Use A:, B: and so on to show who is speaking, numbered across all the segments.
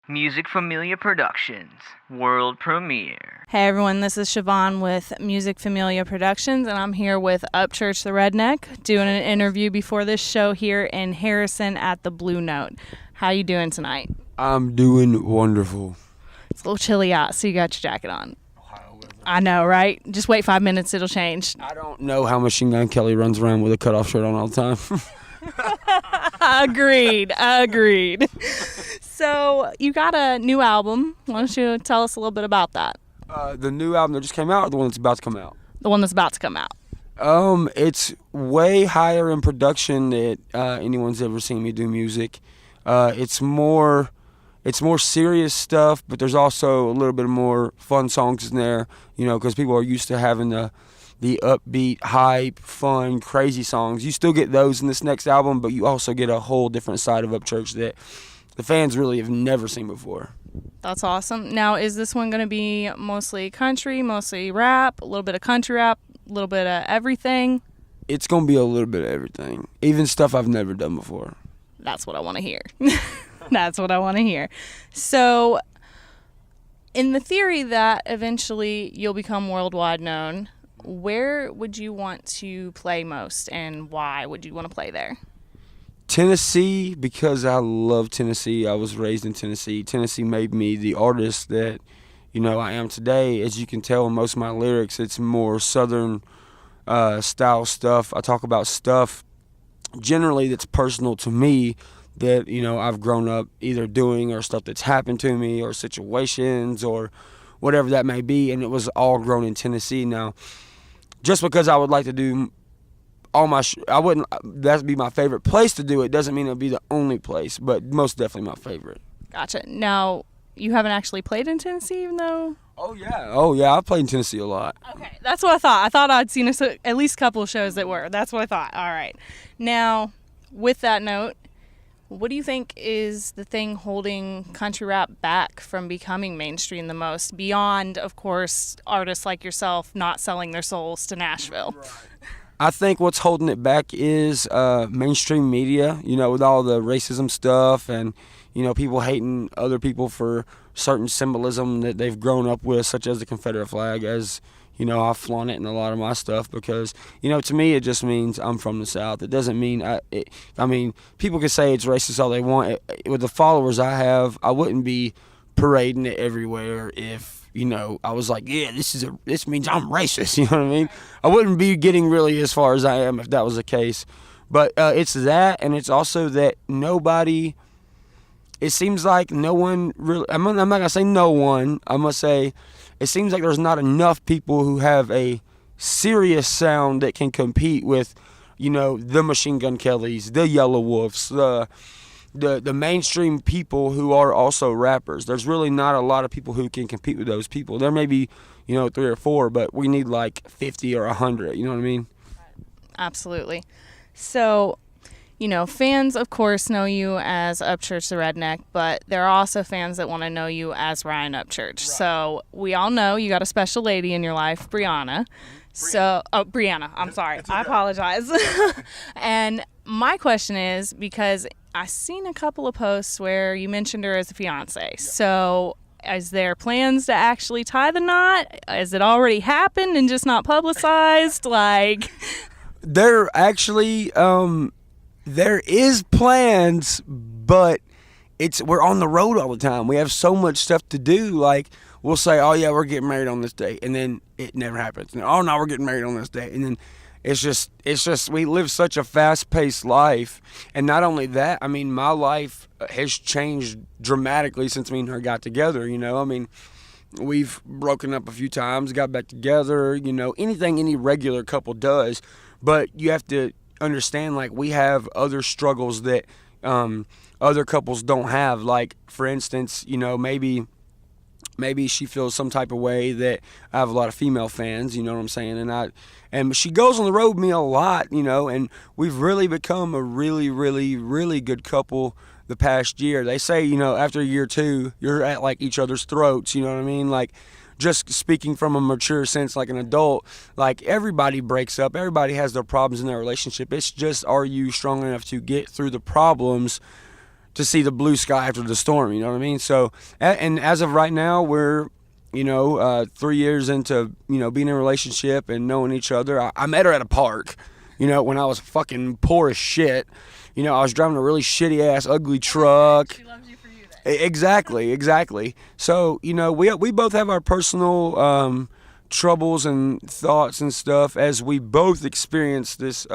A: Music Familia Productions, world premiere.
B: Hey everyone, this is Siobhan with Music Familia Productions, and I'm here with Upchurch The Redneck, doing an interview before this show here in Harrison at the Blue Note. How you doing tonight?
C: I'm doing wonderful.
B: It's a little chilly out, so you got your jacket on. I know, right? Just wait 5 minutes, it'll change.
C: I don't know how Machine Gun Kelly runs around with a cutoff shirt on all the time.
B: Agreed. So you got a new album. Why don't you tell us a little bit about that?
C: The new album that just came out or the one that's about to come out?
B: The one that's about to come out.
C: It's way higher in production than anyone's ever seen me do music. It's more serious stuff, but there's also a little bit more fun songs in there, because people are used to having the upbeat, hype, fun, crazy songs. You still get those in this next album, but you also get a whole different side of Upchurch that the fans really have never seen before.
B: That's awesome. Now, is this one going to be mostly country, mostly rap, a little bit of country rap, a little bit of everything?
C: It's going to be a little bit of everything, even stuff I've never done before.
B: That's what I want to hear. That's what I want to hear. So, in the theory that eventually you'll become worldwide known, where would you want to play most, and why would you want to play there?
C: Tennessee, because I love Tennessee. I was raised in Tennessee. Tennessee made me the artist that, I am today. As you can tell in most of my lyrics, it's more southern style stuff. I talk about stuff generally that's personal to me that, I've grown up either doing or stuff that's happened to me or situations or whatever that may be, and it was all grown in Tennessee. Now, just because I would like to do that'd be my favorite place to do it, doesn't mean it'll be the only place, but most definitely my favorite.
B: Gotcha. Now, you haven't actually played in Tennessee, even though?
C: Oh yeah, I've played in Tennessee a lot.
B: Okay, that's what I thought. I thought I'd seen at least a couple of shows that were. That's what I thought. All right. Now, with that note, what do you think is the thing holding country rap back from becoming mainstream the most, beyond, of course, artists like yourself not selling their souls to Nashville?
C: Right. I think what's holding it back is mainstream media, with all the racism stuff and, people hating other people for certain symbolism that they've grown up with, such as the Confederate flag, as, I flaunt it in a lot of my stuff because, to me it just means I'm from the South. It doesn't mean, people can say it's racist all they want. With the followers I have, I wouldn't be parading it everywhere if, I was like, yeah, this means I'm racist, you know what I mean? I wouldn't be getting really as far as I am if that was the case. But it's that, and it's also that it seems like no one really, I'm not going to say no one, I'm going to say it seems like there's not enough people who have a serious sound that can compete with, the Machine Gun Kellys, the Yellow Wolves, the mainstream people who are also rappers. There's really not a lot of people who can compete with those people. There may be, 3 or 4, but we need like 50 or 100, you know what I mean?
B: Absolutely. So, fans, of course, know you as Upchurch The Redneck, but there are also fans that want to know you as Ryan Upchurch. Right. So we all know you got a special lady in your life, Brianna. Brianna, I'm sorry. Okay. I apologize. And my question is, because I've seen a couple of posts where you mentioned her as a fiance. Yeah. So is there plans to actually tie the knot? Has it already happened and just not publicized?
C: There actually, there is plans, but we're on the road all the time. We have so much stuff to do. Like, we'll say, oh yeah, we're getting married on this day, and then it never happens. And, oh no, we're getting married on this day, and then it's just we live such a fast-paced life. And not only that, my life has changed dramatically since me and her got together, we've broken up a few times, got back together, anything any regular couple does. But you have to understand, we have other struggles that other couples don't have. Like, for instance, maybe she feels some type of way that I have a lot of female fans, you know what I'm saying? And she goes on the road with me a lot, and we've really become a really, really, really good couple the past year. They say, after year 2, you're at each other's throats, you know what I mean? Just speaking from a mature sense, like an adult, everybody breaks up, everybody has their problems in their relationship. It's just, are you strong enough to get through the problems to see the blue sky after the storm. You know what I mean? So, and as of right now, we're 3 years into being in a relationship and knowing each other. I met her at a park, when I was fucking poor as shit. I was driving a really shitty ass ugly truck.
B: She loves you for you then.
C: Exactly. So we both have our personal troubles and thoughts and stuff as we both experienced this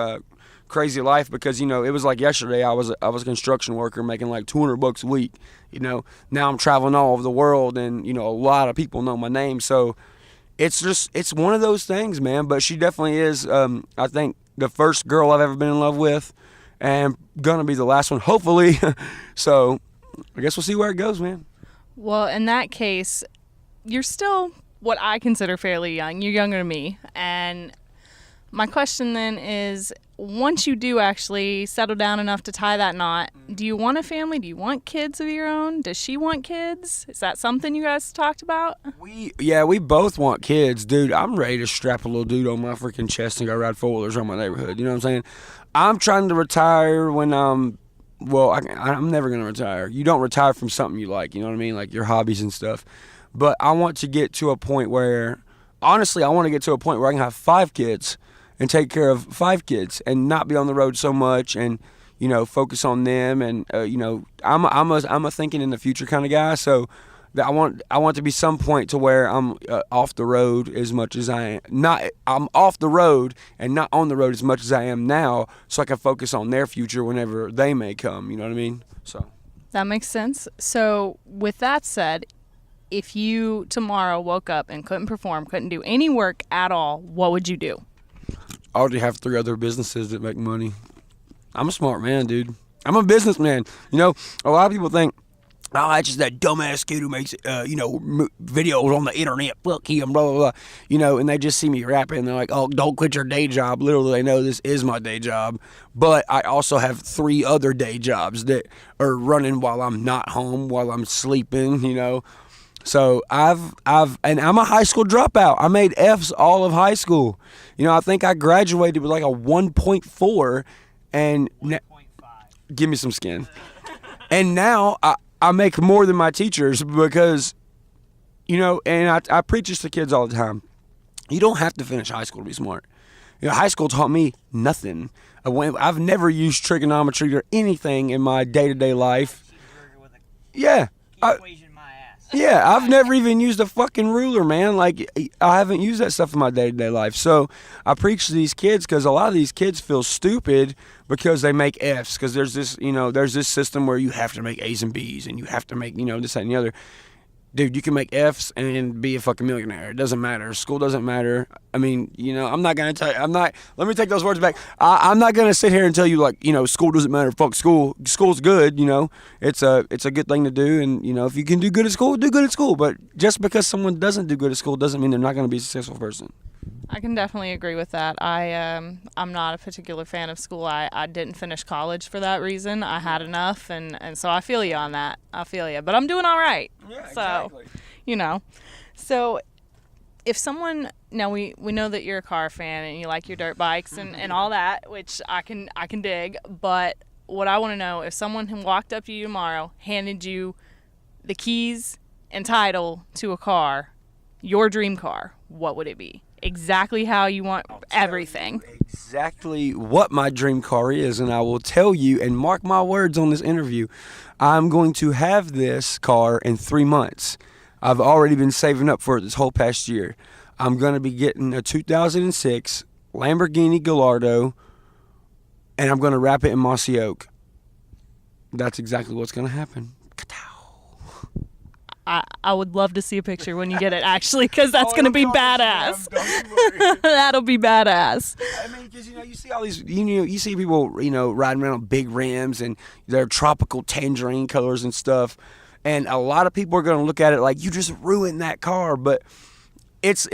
C: crazy life, because it was like yesterday I was a construction worker making like $200 a week. Now I'm traveling all over the world, and a lot of people know my name. So it's one of those things, man. But she definitely is I think the first girl I've ever been in love with, and gonna be the last one, hopefully. So I guess we'll see where it goes, man.
B: Well, in that case, you're still what I consider fairly young. You're younger than me. And my question then is, once you do actually settle down enough to tie that knot, do you want a family? Do you want kids of your own? Does she want kids? Is that something you guys talked about?
C: We both want kids, dude. I'm ready to strap a little dude on my freaking chest and go ride four-wheelers around my neighborhood. You know what I'm saying? I'm trying to retire when I'm never going to retire. You don't retire from something you like, you know what I mean? Like your hobbies and stuff. But I want to get to a point where, honestly, I want to get to a point where I can have 5 kids and take care of 5 kids and not be on the road so much, and focus on them. And I'm a thinking in the future kind of guy. So that I want to be some point to where I'm off the road as much as I am. I'm off the road and not on the road as much as I am now, so I can focus on their future whenever they may come. You know what I mean? So
B: that makes sense. So with that said, if you tomorrow woke up and couldn't perform, couldn't do any work at all, what would you do?
C: I already have 3 other businesses that make money. I'm a smart man, dude. I'm a businessman. A lot of people think, oh, that's just that dumbass kid who makes, videos on the internet. Fuck him, blah, blah, blah. And they just see me rapping, and they're like, oh, don't quit your day job. Literally, they know this is my day job. But I also have 3 other day jobs that are running while I'm not home, while I'm sleeping, So and I'm a high school dropout. I made F's all of high school. I think I graduated with like a 1.4, and
A: 1.5.
C: Give me some skin. And now I make more than my teachers because, and I preach this to kids all the time. You don't have to finish high school to be smart. High school taught me nothing. I've never used trigonometry or anything in my day-to-day life. Yeah. Yeah, I've never even used a fucking ruler, man. Like, I haven't used that stuff in my day-to-day life. So I preach to these kids because a lot of these kids feel stupid because they make F's. Because there's this system where you have to make A's and B's, and you have to make, this, that, and the other. Dude, you can make F's and be a fucking millionaire. It doesn't matter. School doesn't matter. I mean, I'm not going to tell you, let me take those words back. I'm not going to sit here and tell you, like, school doesn't matter. Fuck school. School's good, It's a good thing to do. And, if you can do good at school, do good at school. But just because someone doesn't do good at school doesn't mean they're not going to be a successful person.
B: I can definitely agree with that. I'm not a particular fan of school. I didn't finish college for that reason. I had enough, and so I feel you on that. I feel you. But I'm doing all right.
C: Yeah,
B: so,
C: exactly.
B: So if someone, now we know that you're a car fan and you like your dirt bikes and all that, which I can dig, but what I want to know, if someone walked up to you tomorrow, handed you the keys and title to a car, your dream car, what would it be? Exactly how you want everything.
C: Exactly what my dream car is, and I will tell you, and mark my words on this interview, I'm going to have this car in 3 months. I've already been saving up for it this whole past year. I'm going to be getting a 2006 Lamborghini Gallardo, and I'm going to wrap it in mossy oak. That's exactly what's going to happen.
B: I would love to see a picture when you get it, actually, because that's going to be badass. That'll be badass.
C: I mean, because, you see all these, you see people, riding around on big rims and their tropical tangerine colors and stuff. And a lot of people are going to look at it like, you just ruined that car. But it's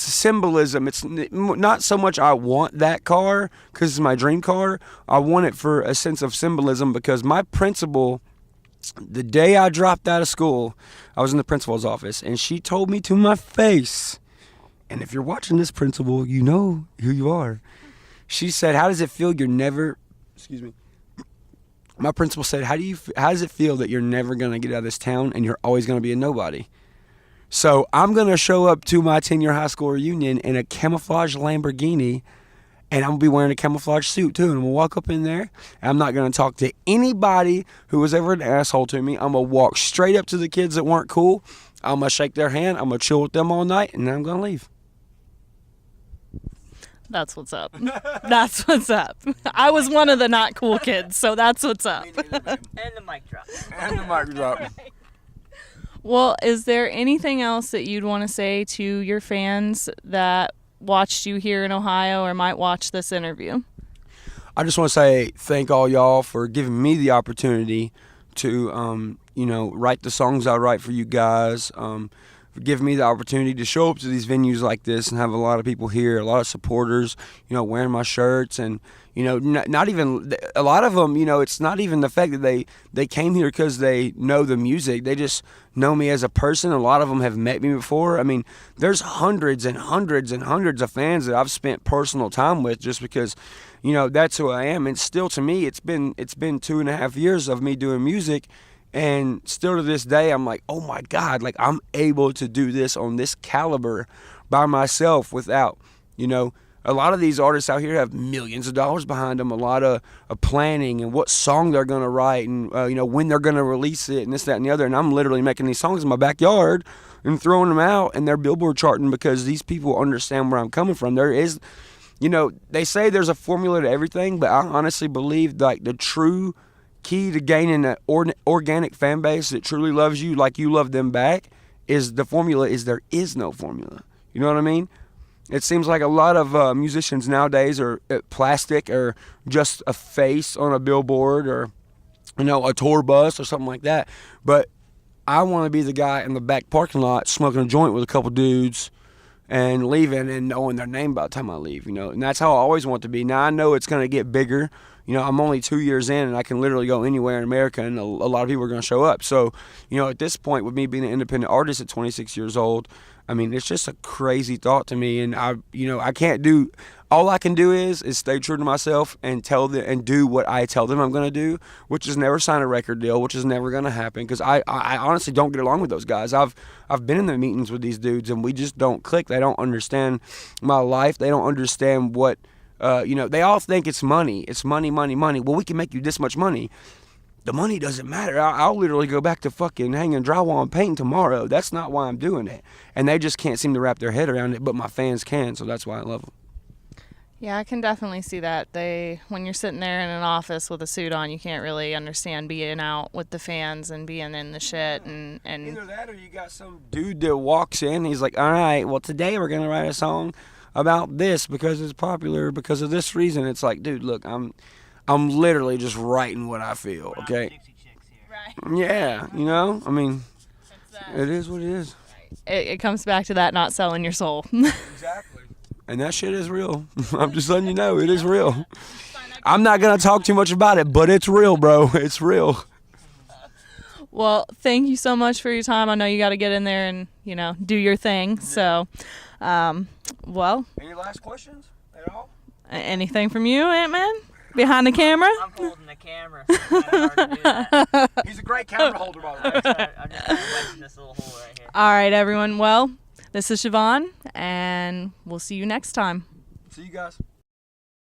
C: symbolism. It's not so much I want that car because it's my dream car. I want it for a sense of symbolism, because my principal, the day I dropped out of school, I was in the principal's office, and she told me to my face, and if you're watching this, principal, you know who you are. She said, how does it feel you're never, my principal said, how does it feel that you're never going to get out of this town and you're always going to be a nobody? So I'm going to show up to my 10-year high school reunion in a camouflage Lamborghini, and I'm going to be wearing a camouflage suit too. And I'm going to walk up in there, and I'm not going to talk to anybody who was ever an asshole to me. I'm going to walk straight up to the kids that weren't cool. I'm going to shake their hand. I'm going to chill with them all night, and then I'm going to leave.
B: That's what's up. That's what's up. I was one of the not cool kids, so that's what's up.
A: And the mic drop.
C: And the mic drop.
B: Well, is there anything else that you'd want to say to your fans that watched you here in Ohio or might watch this interview?
C: I just want to say thank all y'all for giving me the opportunity to, write the songs I write for you guys. For giving me the opportunity to show up to these venues like this and have a lot of people here, a lot of supporters, wearing my shirts, and not even a lot of them. It's not even the fact that they came here because they know the music. They just know me as a person. A lot of them have met me before. I mean, there's hundreds and hundreds and hundreds of fans that I've spent personal time with just because, that's who I am. And still, to me, it's been 2.5 years of me doing music. And still to this day, I'm like, oh my God, like I'm able to do this on this caliber by myself without, a lot of these artists out here have millions of dollars behind them, a lot of planning and what song they're going to write and, when they're going to release it and this, that, and the other. And I'm literally making these songs in my backyard and throwing them out, and they're Billboard charting because these people understand where I'm coming from. There is, they say there's a formula to everything, but I honestly believe like the true key to gaining an organic fan base that truly loves you like you love them back is the formula is there is no formula. You know what I mean? It seems like a lot of musicians nowadays are plastic or just a face on a billboard or, a tour bus or something like that. But I want to be the guy in the back parking lot smoking a joint with a couple dudes and leaving and knowing their name by the time I leave, and that's how I always want to be. Now I know it's going to get bigger. I'm only 2 years in, and I can literally go anywhere in America, and a lot of people are going to show up. So, at this point, with me being an independent artist at 26 years old, I mean, it's just a crazy thought to me. And I can't do. All I can do is stay true to myself and tell them and do what I tell them I'm going to do, which is never sign a record deal, which is never going to happen because I honestly don't get along with those guys. I've been in the meetings with these dudes, and we just don't click. They don't understand my life. They don't understand what. They all think it's money. It's money, money, money. Well, we can make you this much money. The money doesn't matter. I'll literally go back to fucking hanging drywall and painting tomorrow. That's not why I'm doing it. And they just can't seem to wrap their head around it, but my fans can, so that's why I love them.
B: Yeah, I can definitely see that. When you're sitting there in an office with a suit on, you can't really understand being out with the fans and being in the shit. And
C: either that or you got some dude that walks in, he's like, all right, well, today we're going to write a song about this because it's popular because of this reason. It's like, dude, look, I'm literally just writing what I feel, okay?
B: Right.
C: Yeah, I mean, it is what it is.
B: It comes back to that not selling your soul.
C: Exactly. And that shit is real. I'm just letting you know, it is real. I'm not going to talk too much about it, but it's real, bro. It's real.
B: Well, thank you so much for your time. I know you got to get in there and, do your thing. So,
C: Any last questions at all?
B: Anything from you, Ant-Man? Behind the camera?
A: I'm holding the camera. So it's kinda hard to do that.
C: He's a great camera holder, by the way.
A: I'm just kind of wedging this little hole right here.
B: All right, everyone. Well, this is Siobhan, and we'll see you next time.
C: See you guys.